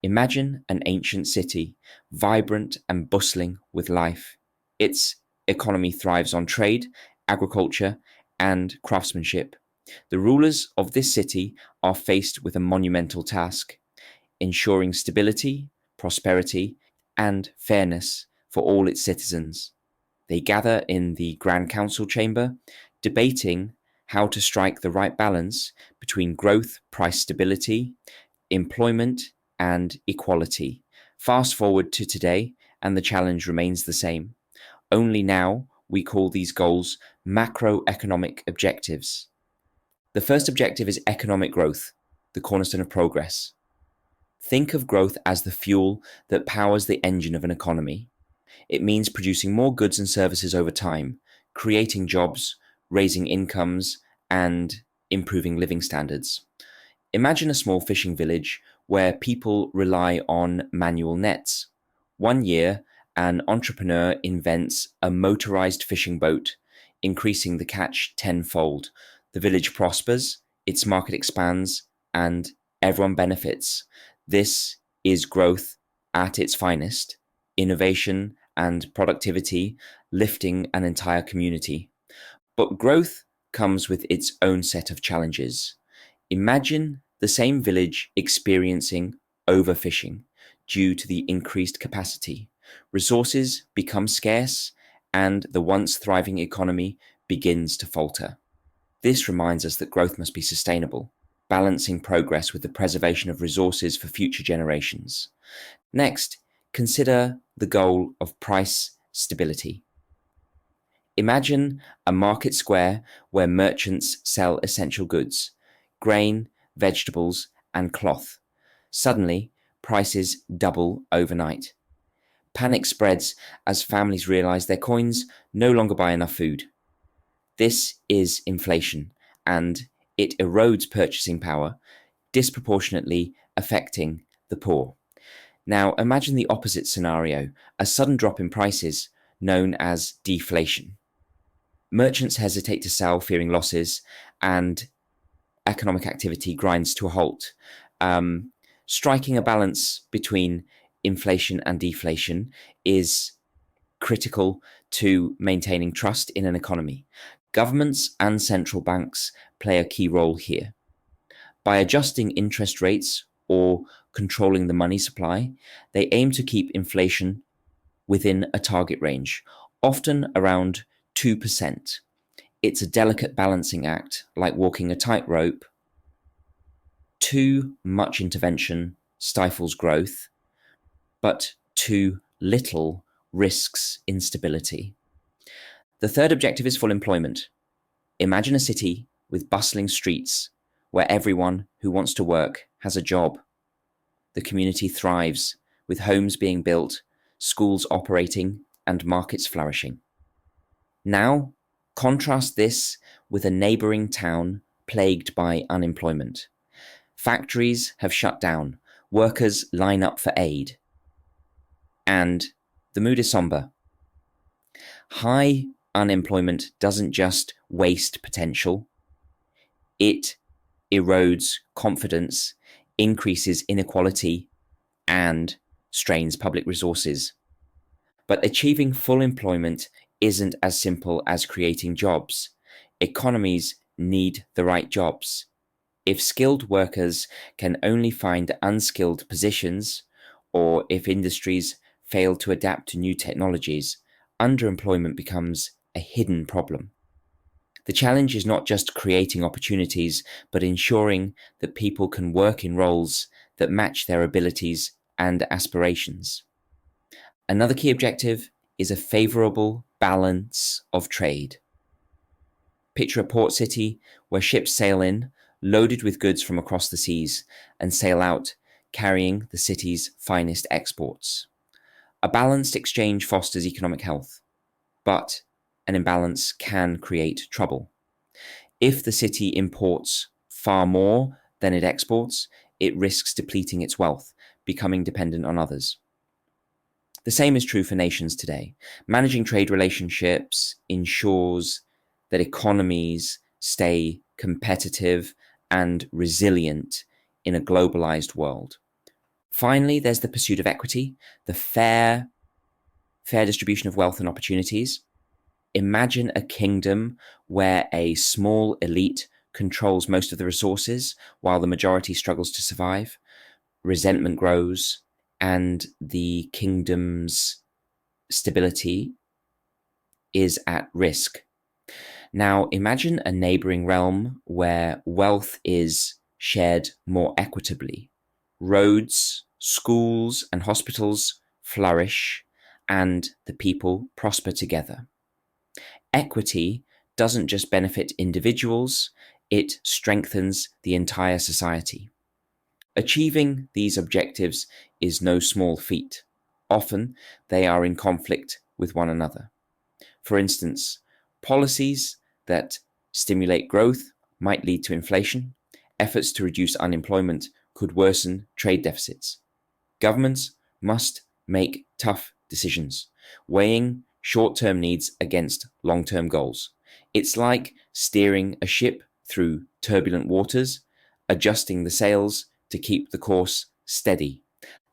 Imagine an ancient city, vibrant and bustling with life. Its economy thrives on trade, agriculture, and craftsmanship. The rulers of this city are faced with a monumental task: ensuring stability, prosperity, and fairness for all its citizens. They gather in the Grand Council chamber, debating how to strike the right balance between growth, price stability, employment, and equality. Fast forward to today, and the challenge remains the same. Only now we call these goals macroeconomic objectives. The first objective is economic growth, the cornerstone of progress. Think of growth as the fuel that powers the engine of an economy. It means producing more goods and services over time, creating jobs, raising incomes, and improving living standards. Imagine a small fishing village where people rely on manual nets. One year, an entrepreneur invents a motorized fishing boat, increasing the catch tenfold. The village prospers, its market expands, and everyone benefits. This is growth at its finest: innovation and productivity lifting an entire community. But growth comes with its own set of challenges. Imagine the same village experiencing overfishing due to the increased capacity. Resources become scarce, and the once thriving economy begins to falter. This reminds us that growth must be sustainable, balancing progress with the preservation of resources for future generations. Next, consider the goal of price stability. Imagine a market square where merchants sell essential goods: grain, vegetables, and cloth. Suddenly, prices double overnight. Panic spreads as families realize their coins no longer buy enough food. This is inflation, and it erodes purchasing power, disproportionately affecting the poor. Now, imagine the opposite scenario: a sudden drop in prices, known as deflation. Merchants hesitate to sell, fearing losses, and economic activity grinds to a halt. Striking a balance between inflation and deflation is critical to maintaining trust in an economy. Governments and central banks play a key role here. By adjusting interest rates or controlling the money supply, they aim to keep inflation within a target range, often around 2%. It's a delicate balancing act, like walking a tightrope. Too much intervention stifles growth, but too little risks instability. The third objective is full employment. Imagine a city with bustling streets where everyone who wants to work has a job. The community thrives, with homes being built, schools operating, and markets flourishing. Now, contrast this with a neighboring town plagued by unemployment. Factories have shut down, workers line up for aid, and the mood is somber. High unemployment doesn't just waste potential, it erodes confidence, increases inequality, and strains public resources. But achieving full employment isn't as simple as creating jobs. Economies need the right jobs. If skilled workers can only find unskilled positions, or if industries fail to adapt to new technologies, underemployment becomes a hidden problem. The challenge is not just creating opportunities, but ensuring that people can work in roles that match their abilities and aspirations. Another key objective is a favorable balance of trade. Picture a port city where ships sail in, loaded with goods from across the seas, and sail out, carrying the city's finest exports. A balanced exchange fosters economic health, but an imbalance can create trouble. If the city imports far more than it exports, it risks depleting its wealth, becoming dependent on others. The same is true for nations today. Managing trade relationships ensures that economies stay competitive and resilient in a globalized world. Finally, there's the pursuit of equity, the fair distribution of wealth and opportunities. Imagine a kingdom where a small elite controls most of the resources while the majority struggles to survive. Resentment grows, and the kingdom's stability is at risk. Now, imagine a neighboring realm where wealth is shared more equitably. Roads, schools, and hospitals flourish, and the people prosper together. Equity doesn't just benefit individuals, it strengthens the entire society. Achieving these objectives is no small feat. Often, they are in conflict with one another. For instance, policies that stimulate growth might lead to inflation. Efforts to reduce unemployment could worsen trade deficits. Governments must make tough decisions, weighing short-term needs against long-term goals. It's like steering a ship through turbulent waters, adjusting the sails to keep the course steady.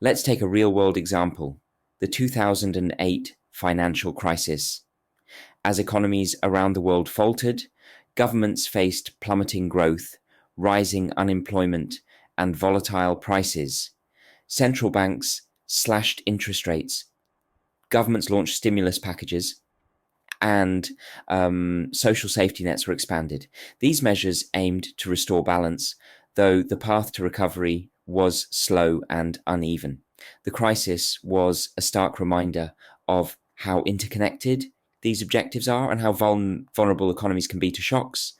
Let's take a real-world example: the 2008 financial crisis. As economies around the world faltered, governments faced plummeting growth, rising unemployment, and volatile prices. Central banks slashed interest rates. Governments launched stimulus packages, and social safety nets were expanded. These measures aimed to restore balance, though the path to recovery was slow and uneven. The crisis was a stark reminder of how interconnected these objectives are and how vulnerable economies can be to shocks.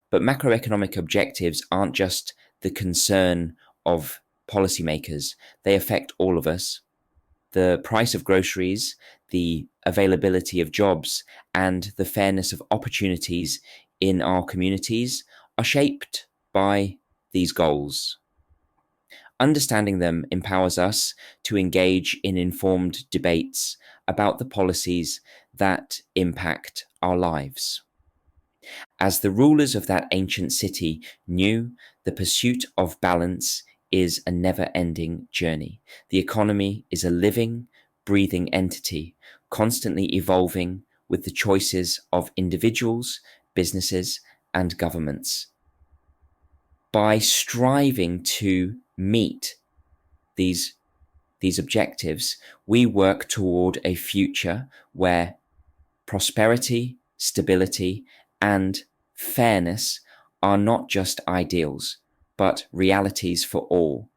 But macroeconomic objectives aren't just the concern of policymakers, they affect all of us. The price of groceries, the availability of jobs, and the fairness of opportunities in our communities are shaped by these goals. Understanding them empowers us to engage in informed debates about the policies that impact our lives. As the rulers of that ancient city knew, the pursuit of balance is a never-ending journey. The economy is a living, breathing entity, constantly evolving with the choices of individuals, businesses, and governments. By striving to meet these objectives, we work toward a future where prosperity, stability, and fairness are not just ideals, but realities for all.